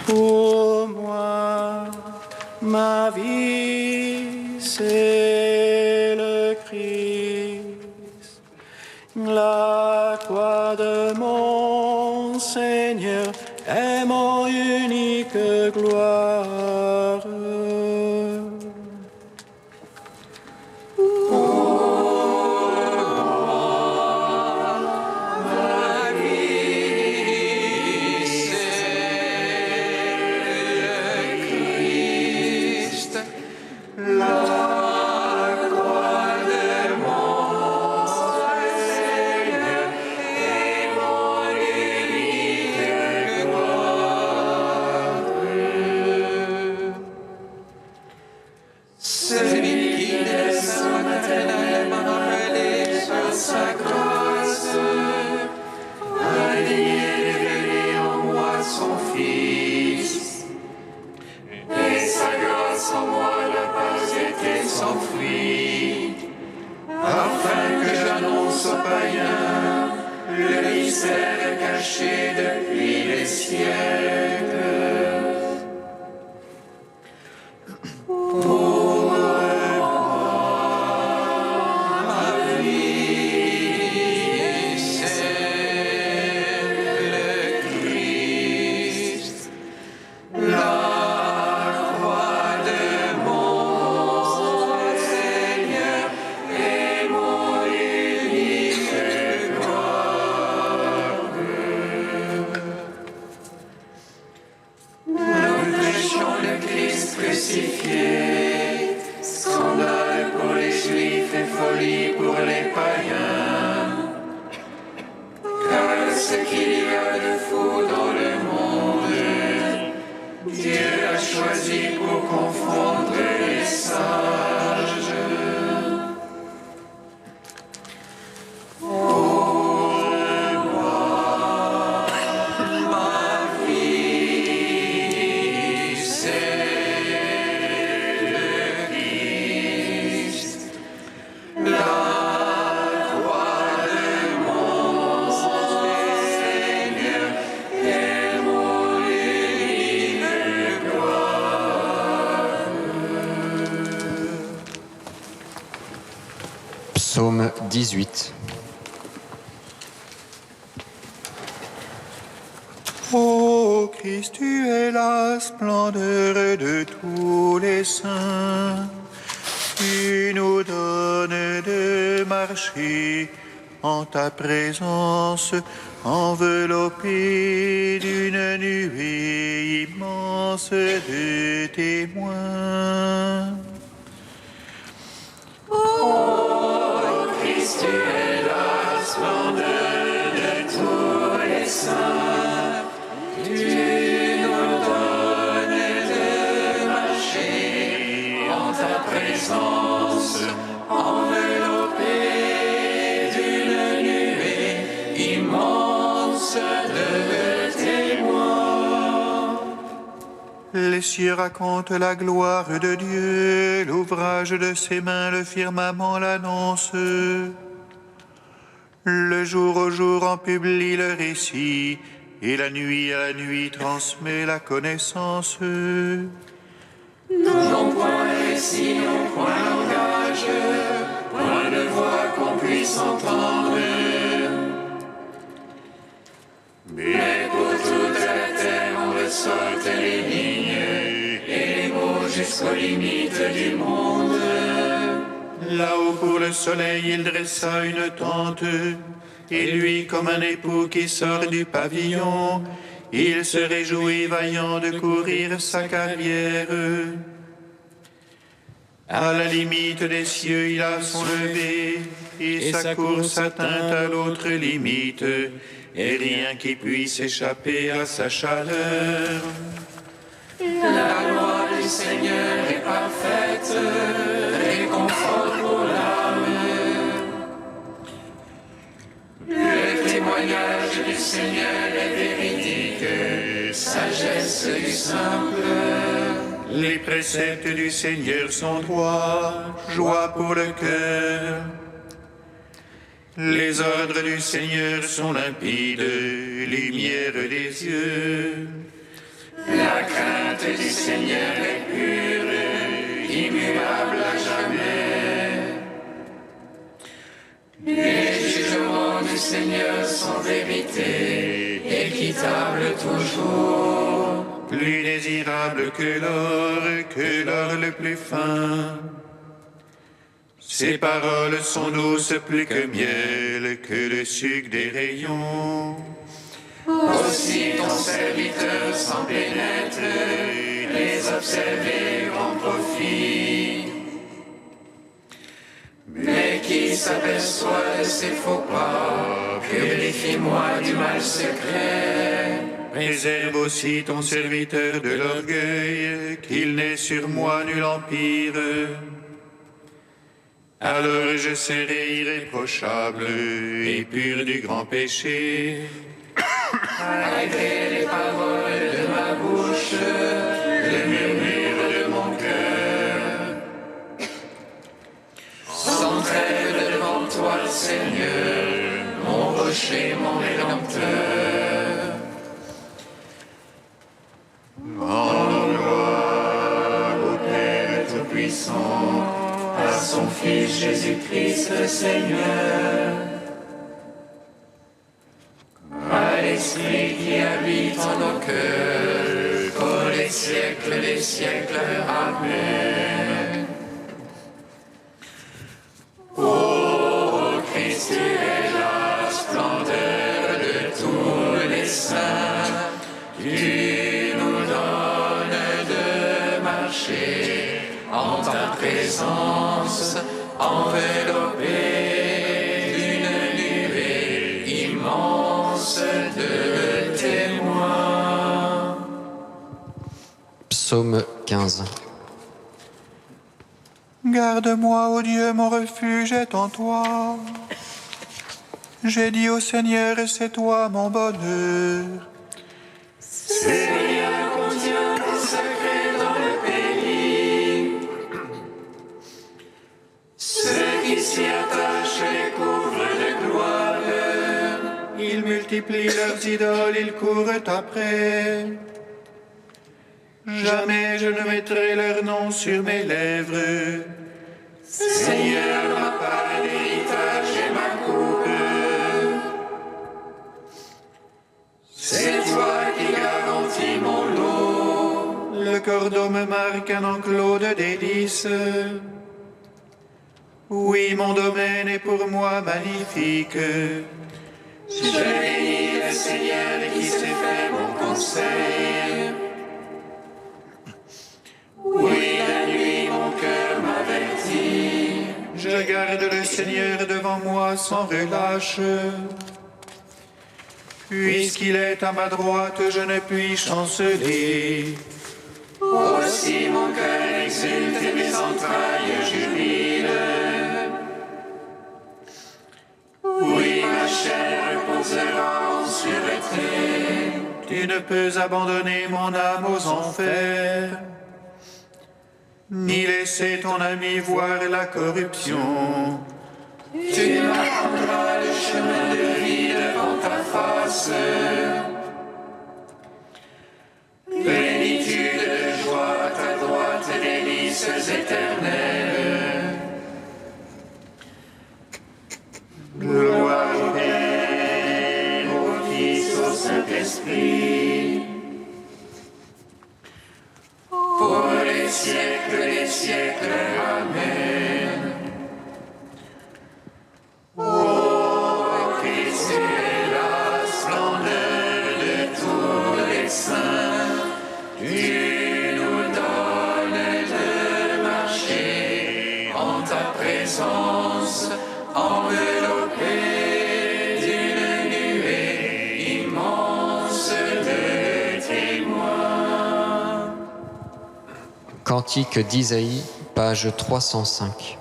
Pour moi, ma vie, c'est le Christ. La croix de mon Seigneur est mon unique gloire. Psaume 18. Ô Christ, tu es la splendeur de tous les saints. Tu nous donnes de marcher en ta présence, enveloppé d'une nuée immense de témoins. Ô Christ, tu es la splendeur de tous les saints. Tu nous donnes de marcher en ta présence, enveloppé d'une nuée immense de témoins. Les cieux racontent la gloire de Dieu, l'ouvrage de ses mains, le firmament l'annonce. Le jour au jour en publie le récit, et la nuit à la nuit transmet la connaissance. Non point récit, non point langage, point de voix qu'on puisse entendre. Mais pour toute la terre on ressorte les lignes et les mots jusqu'aux limites du monde. Là-haut pour le soleil il dressa une tente, et lui comme un époux qui sort du pavillon, il se réjouit vaillant de courir sa carrière. À la limite des cieux il a son lever, et sa course atteint à l'autre limite, et rien qui puisse échapper à sa chaleur. La loi du Seigneur est parfaite, réconfort pour l'âme. Le témoignage du Seigneur est véridique, sagesse du simple. Les préceptes du Seigneur sont droits, joie pour le cœur. Les ordres du Seigneur sont limpides, lumière des yeux. La crainte du Seigneur est pure, immuable à jamais. Les jugements du Seigneur sont vérité, équitables toujours. Plus désirable que l'or le plus fin. Ses paroles sont douces plus que miel, que le sucre des rayons. Aussi ton serviteur s'en pénètre, les observer en profit. Mais qui s'aperçoit de ses faux pas, purifie-moi du mal secret. Préserve aussi ton serviteur de l'orgueil, qu'il n'ait sur moi nul empire. Alors je serai irréprochable et pur du grand péché. Arrêtez les paroles de ma bouche, le murmure de mon cœur. Sans trêve devant toi, Seigneur, mon rocher, mon rédempteur. En gloire au Père Tout-Puissant, À son Fils Jésus-Christ le Seigneur, à l'Esprit qui habite en nos cœurs, pour les siècles des siècles. Amen. Ô Christ, tu es la splendeur de tous les saints, tu nous donnes de marcher en ta présence, enveloppé d'une nuée immense de témoins. Psaume 15. garde-moi, ô Dieu, mon refuge est en toi. J'ai dit au Seigneur, c'est toi mon bonheur. Seigneur, contient tes secrets dans le pays. Ceux qui s'y attachent les couvrent de gloire. Ils multiplient leurs idoles, ils courent après. Jamais je ne mettrai leur nom sur mes lèvres. Seigneur, ma part d'héritage et ma coupe. C'est toi qui garantis mon lot. Le cordeau me marque un enclos de délices. Oui, mon domaine est pour moi magnifique. Je bénis le Seigneur qui s'est fait mon conseil. Oui, la nuit, mon cœur m'avertit. Je garde le Seigneur devant moi sans relâche. Puisqu'il est à ma droite, je ne puis chanceler. Aussi mon cœur exulte et mes entrailles jubilent. Oui, ma chair reposera en sûreté. Tu ne peux abandonner mon âme aux enfers, ni laisser ton ami voir la corruption. Tu m'apprendras le chemin de vie devant ta face. Plénitude de joie à ta droite, délices éternelles. Gloire au Père, au Fils, au Saint-Esprit, pour les siècles des siècles. Amen. Ô Christ, tu es la splendeur de tous les saints, tu nous donnes de marcher en ta présence, enveloppé d'une nuée immense de témoins. Cantique d'Isaïe, page 305.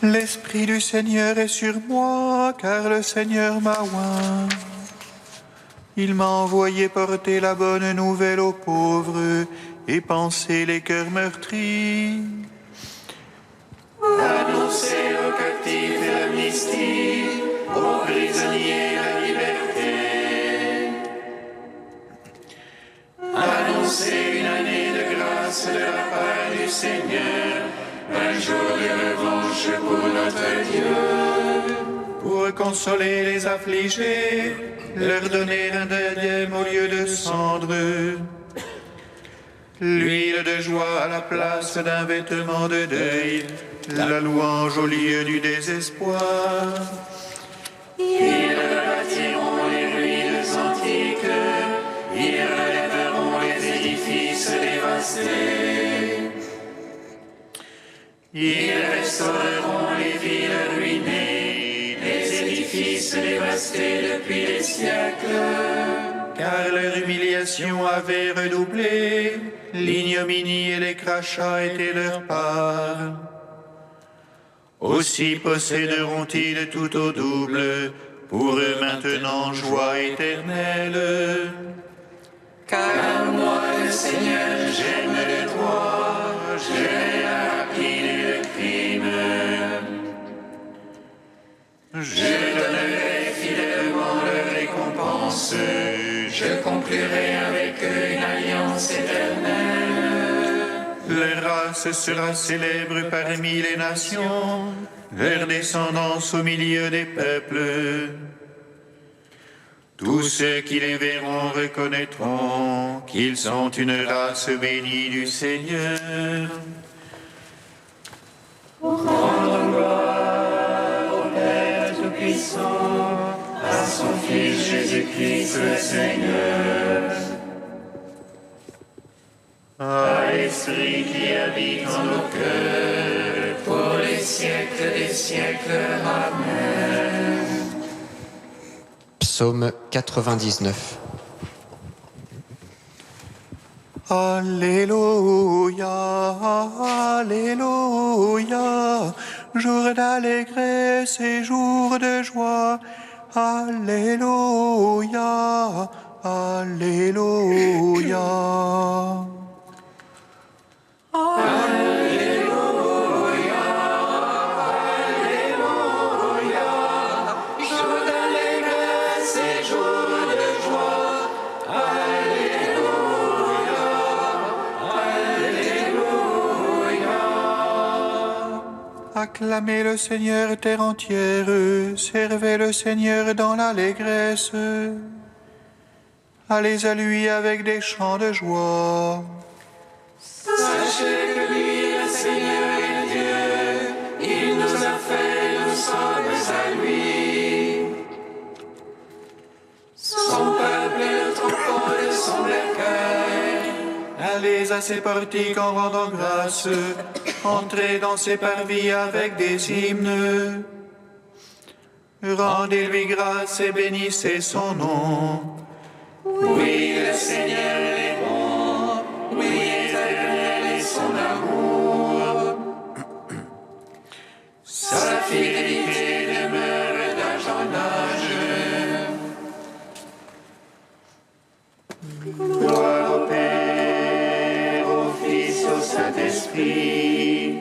L'Esprit du Seigneur est sur moi, car le Seigneur m'a oint. Il m'a envoyé porter la bonne nouvelle aux pauvres et panser les cœurs meurtris. Annoncer aux captifs l'amnistie, aux prisonniers la liberté. Annoncer une année de grâce de la part du Seigneur, un jour de revanche pour notre Dieu. Pour consoler les affligés, leur donner un diadème au lieu de cendre, l'huile de joie à la place d'un vêtement de deuil, la louange au lieu du désespoir. Ils rebâtiront les ruines antiques, ils relèveront les édifices dévastés. Ils restaureront les villes ruinées, les édifices dévastés depuis des siècles. Car leur humiliation avait redoublé, l'ignominie et les crachats étaient leur part. Aussi posséderont-ils tout au double, pour eux maintenant joie éternelle. Car moi, le Seigneur, j'aime le droit, j'aime la rapine et le crime. Je donnerai fidèlement leur récompense, je conclurai avec eux une alliance éternelle. Leur race sera célèbre parmi les nations, leur descendance au milieu des peuples. Tous ceux qui les verront reconnaîtront qu'ils sont une race bénie du Seigneur. Rendons gloire au Père Tout-Puissant, à son Fils Jésus-Christ le Seigneur. À l'Esprit qui habite en nos cœurs, pour les siècles des siècles. Amen. Psaume 99. Alléluia, Alléluia, jour d'allégresse et jour de joie. Alléluia, Alléluia. Acclamez le Seigneur terre entière, servez le Seigneur dans l'allégresse. Allez à lui avec des chants de joie. Sachez que lui, le Seigneur, est Dieu. Il nous a fait, nous sommes à lui. Son peuple est le troupeau de son bercail. Allez à ses portiques en rendant grâce. Entrez dans ses parvis avec des hymnes. Rendez-lui grâce et bénissez son nom. Oui, le Seigneur est bon. Oui, éternel est son amour. Sa fidélité demeure d'âge en âge. Gloire au Père, au Fils, au Saint-Esprit.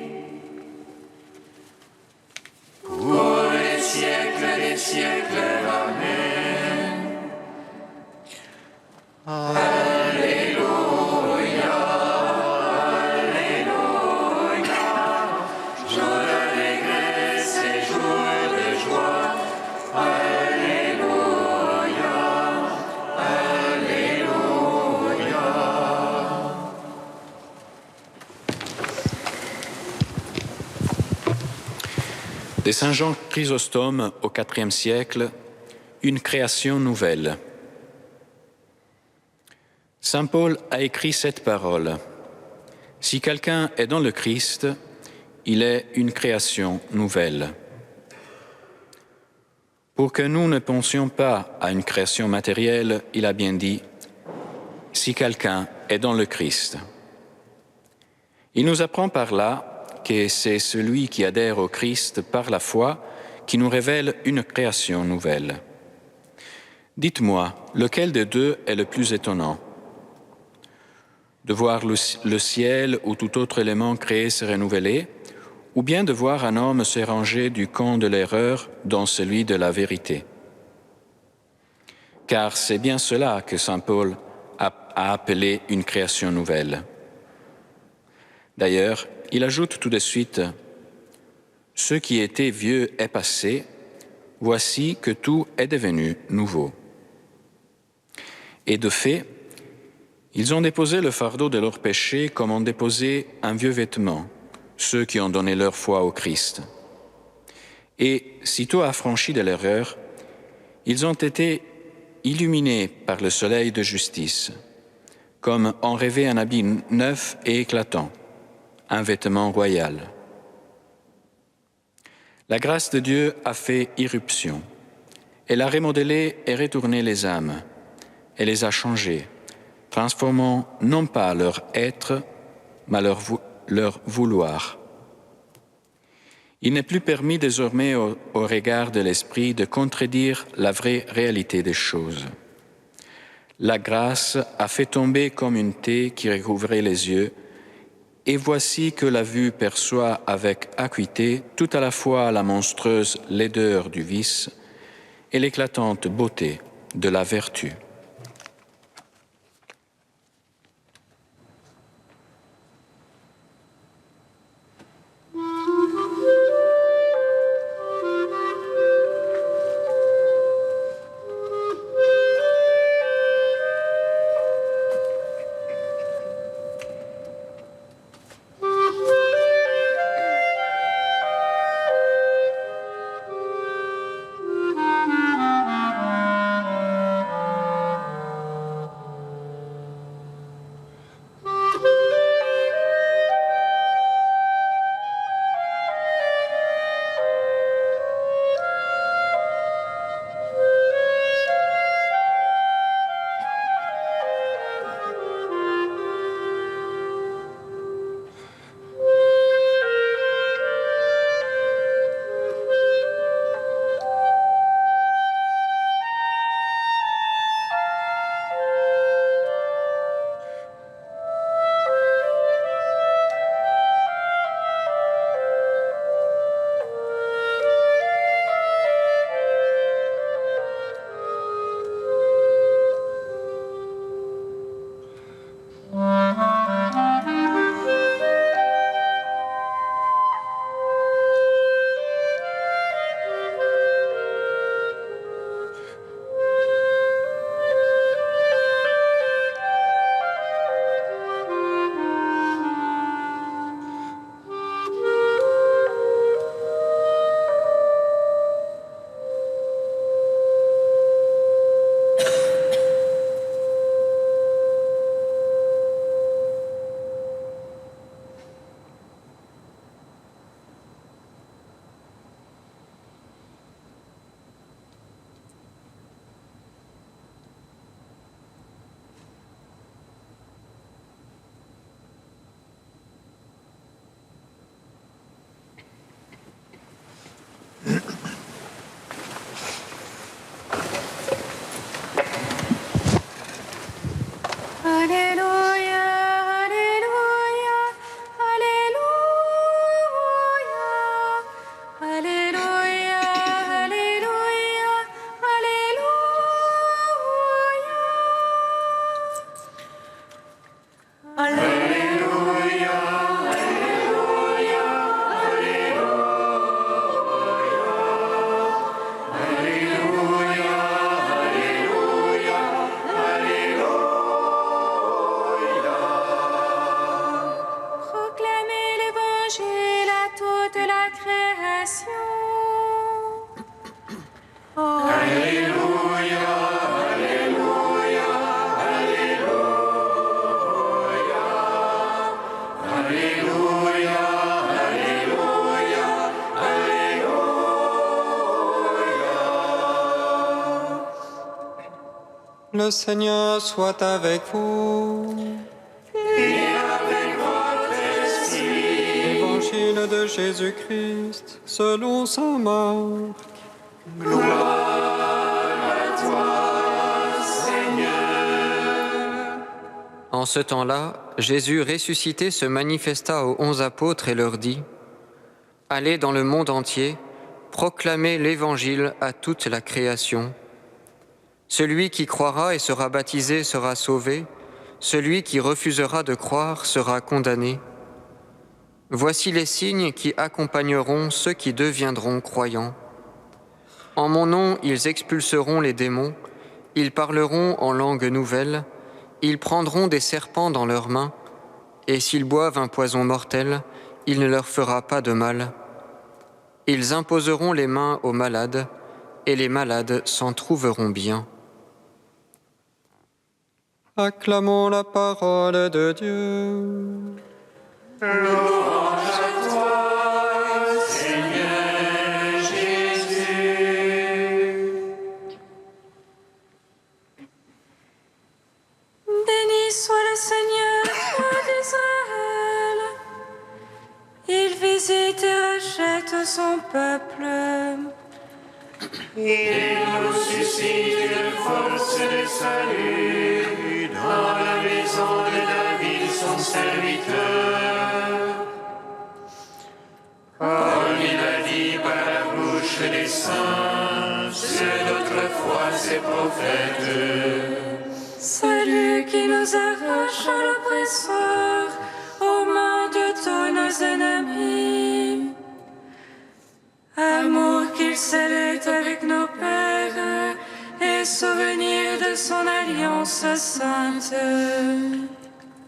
Pour les siècles des siècles. Amen. Alléluia, Alléluia. Jour d'allégresse et jour de joie. Alléluia, Alléluia. De Saint Jean Chrysostome au IVe siècle, une création nouvelle. Saint Paul a écrit cette parole. Si quelqu'un est dans le Christ, il est une création nouvelle. Pour que nous ne pensions pas à une création matérielle, il a bien dit « si quelqu'un est dans le Christ ». Il nous apprend par là que c'est celui qui adhère au Christ par la foi qui nous révèle une création nouvelle. Dites-moi, lequel des deux est le plus étonnant ? De voir le ciel ou tout autre élément créé se renouveler, ou bien de voir un homme se ranger du camp de l'erreur dans celui de la vérité. Car c'est bien cela que saint Paul a appelé une création nouvelle. D'ailleurs, il ajoute tout de suite « Ce qui était vieux est passé, voici que tout est devenu nouveau ». Et de fait, ils ont déposé le fardeau de leurs péchés comme ont déposé un vieux vêtement, ceux qui ont donné leur foi au Christ. Et, sitôt affranchis de l'erreur, ils ont été illuminés par le soleil de justice, comme en rêvait un habit neuf et éclatant, un vêtement royal. La grâce de Dieu a fait irruption. Elle a remodelé et retourné les âmes. Elle les a changées, transformant non pas leur être, mais leur vouloir. Il n'est plus permis désormais au regard de l'Esprit de contredire la vraie réalité des choses. La grâce a fait tomber comme une taie qui recouvrait les yeux, et voici que la vue perçoit avec acuité tout à la fois la monstrueuse laideur du vice et l'éclatante beauté de la vertu. Le Seigneur soit avec vous. Et avec votre esprit. Évangile de Jésus-Christ, selon saint Marc. En ce temps-là, Jésus ressuscité se manifesta aux 11 apôtres et leur dit : Allez dans le monde entier, proclamez l'Évangile à toute la création. Celui qui croira et sera baptisé sera sauvé, celui qui refusera de croire sera condamné. Voici les signes qui accompagneront ceux qui deviendront croyants. En mon nom, ils expulseront les démons, ils parleront en langue nouvelle, ils prendront des serpents dans leurs mains, et s'ils boivent un poison mortel, il ne leur fera pas de mal. Ils imposeront les mains aux malades, et les malades s'en trouveront bien. Acclamons la parole de Dieu. Louange à toi, Seigneur Jésus. Béni soit le Seigneur, Dieu d'Israël. Il visite et rachète son peuple. Il nous suscite une force de salut dans la maison de David, son serviteur. Comme il a dit par la bouche des saints, ceux d'autrefois ses prophètes. Salut qui nous arrache à l'oppresseur, aux mains de tous nos ennemis. Amour qu'il scellait avec nos pères, et souvenir de son alliance sainte.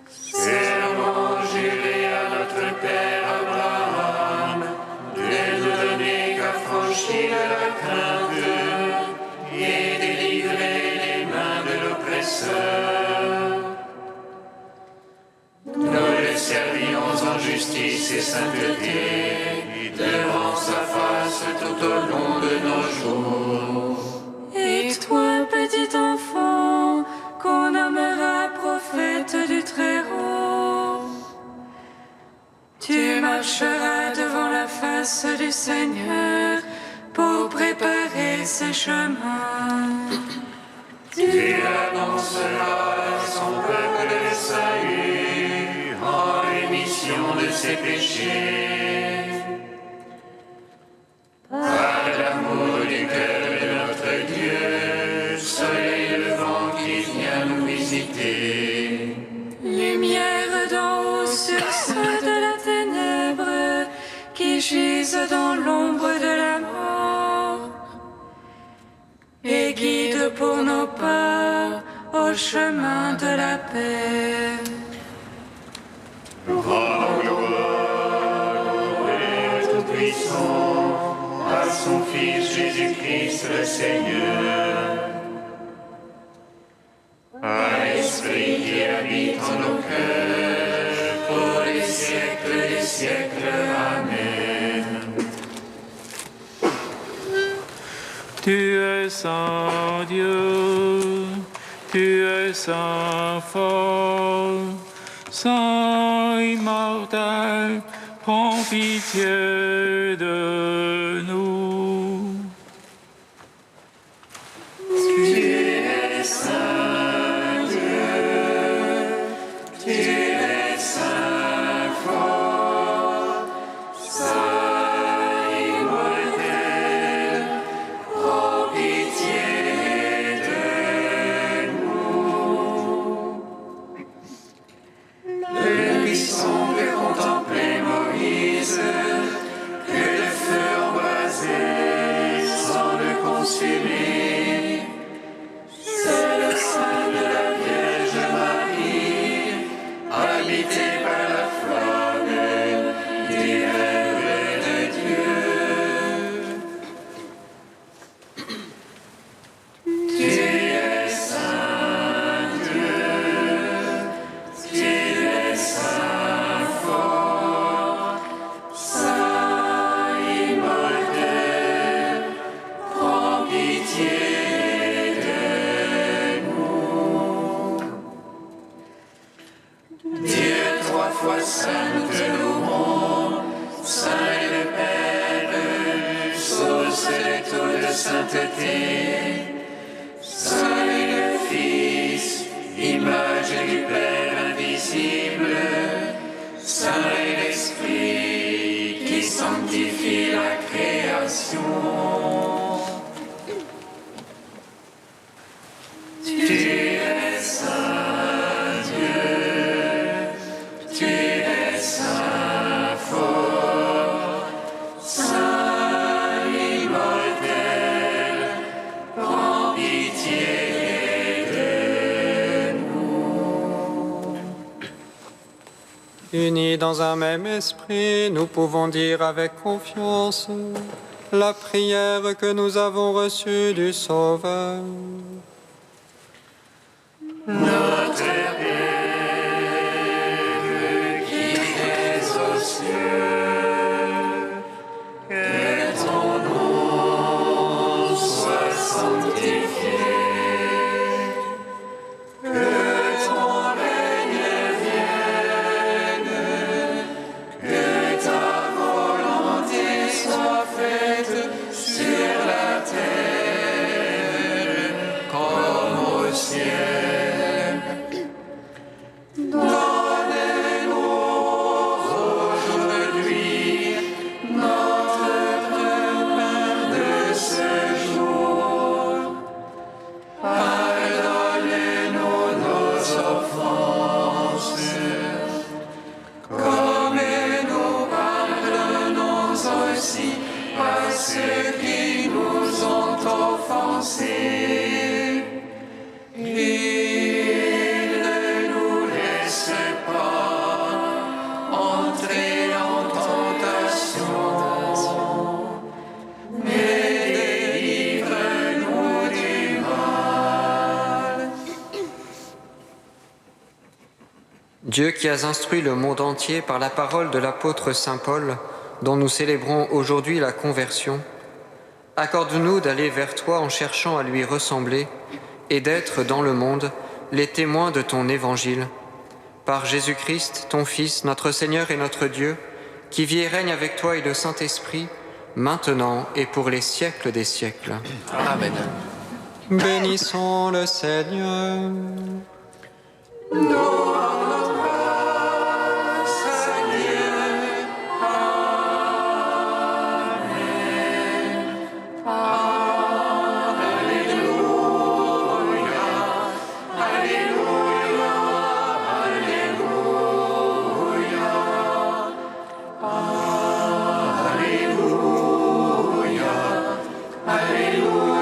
Serment juré à notre Père Abraham, de nous donner qu'affranchis de la crainte, et délivrer les mains de l'oppresseur. Nous le servions en justice et sainteté, devant sa face tout au long de nos jours. Et toi, petit enfant, qu'on nommera prophète du Très-Haut, tu marcheras devant la face du Seigneur pour préparer ses chemins. Tu annonceras à son peuple le salut en rémission de ses péchés. Par l'amour du cœur de notre Dieu, soleil levant qui vient nous visiter. Lumière d'en haut sur ceux de la ténèbre qui gisent dans l'ombre de la mort, et guide pour nos pas au chemin de la paix. Rends gloire au Père Tout-Puissant, à son Fils Jésus-Christ le Seigneur, à l'Esprit qui habite en nos cœurs, pour les siècles des siècles. Amen. Tu es saint Dieu, tu es saint fort, saint immortel, prends pitié de nous. Tu es saint Dieu, tu es saint fort, saint immortel, prends pitié de nous. Le buisson que contemplait Moïse, que le feu embrasait sans le consumer. C'est le sein de la Vierge Marie, habité par la flamme du Verbe de Dieu. Tu es saint Dieu, tu es saint fort, saint immortel, prends pitié sainteté, Saint et le Fils, image du Père invisible, Saint et l'Esprit qui sanctifie la création. Tu es Saint Dieu, tu es Saint fort, Saint immortel, prends pitié de nous. Unis dans un même esprit, nous pouvons dire avec confiance la prière que nous avons reçue du Sauveur. Notre Père qui es aux cieux, que ton nom soit sanctifié, que ton règne vienne, que ta volonté soit faite sur la terre comme au ciel. Dieu qui as instruit le monde entier par la parole de l'apôtre Saint Paul, dont nous célébrons aujourd'hui la conversion, accorde-nous d'aller vers toi en cherchant à lui ressembler et d'être dans le monde les témoins de ton évangile. Par Jésus-Christ, ton Fils, notre Seigneur et notre Dieu, qui vit et règne avec toi et le Saint-Esprit, maintenant et pour les siècles des siècles. Amen. Bénissons le Seigneur. Alléluia.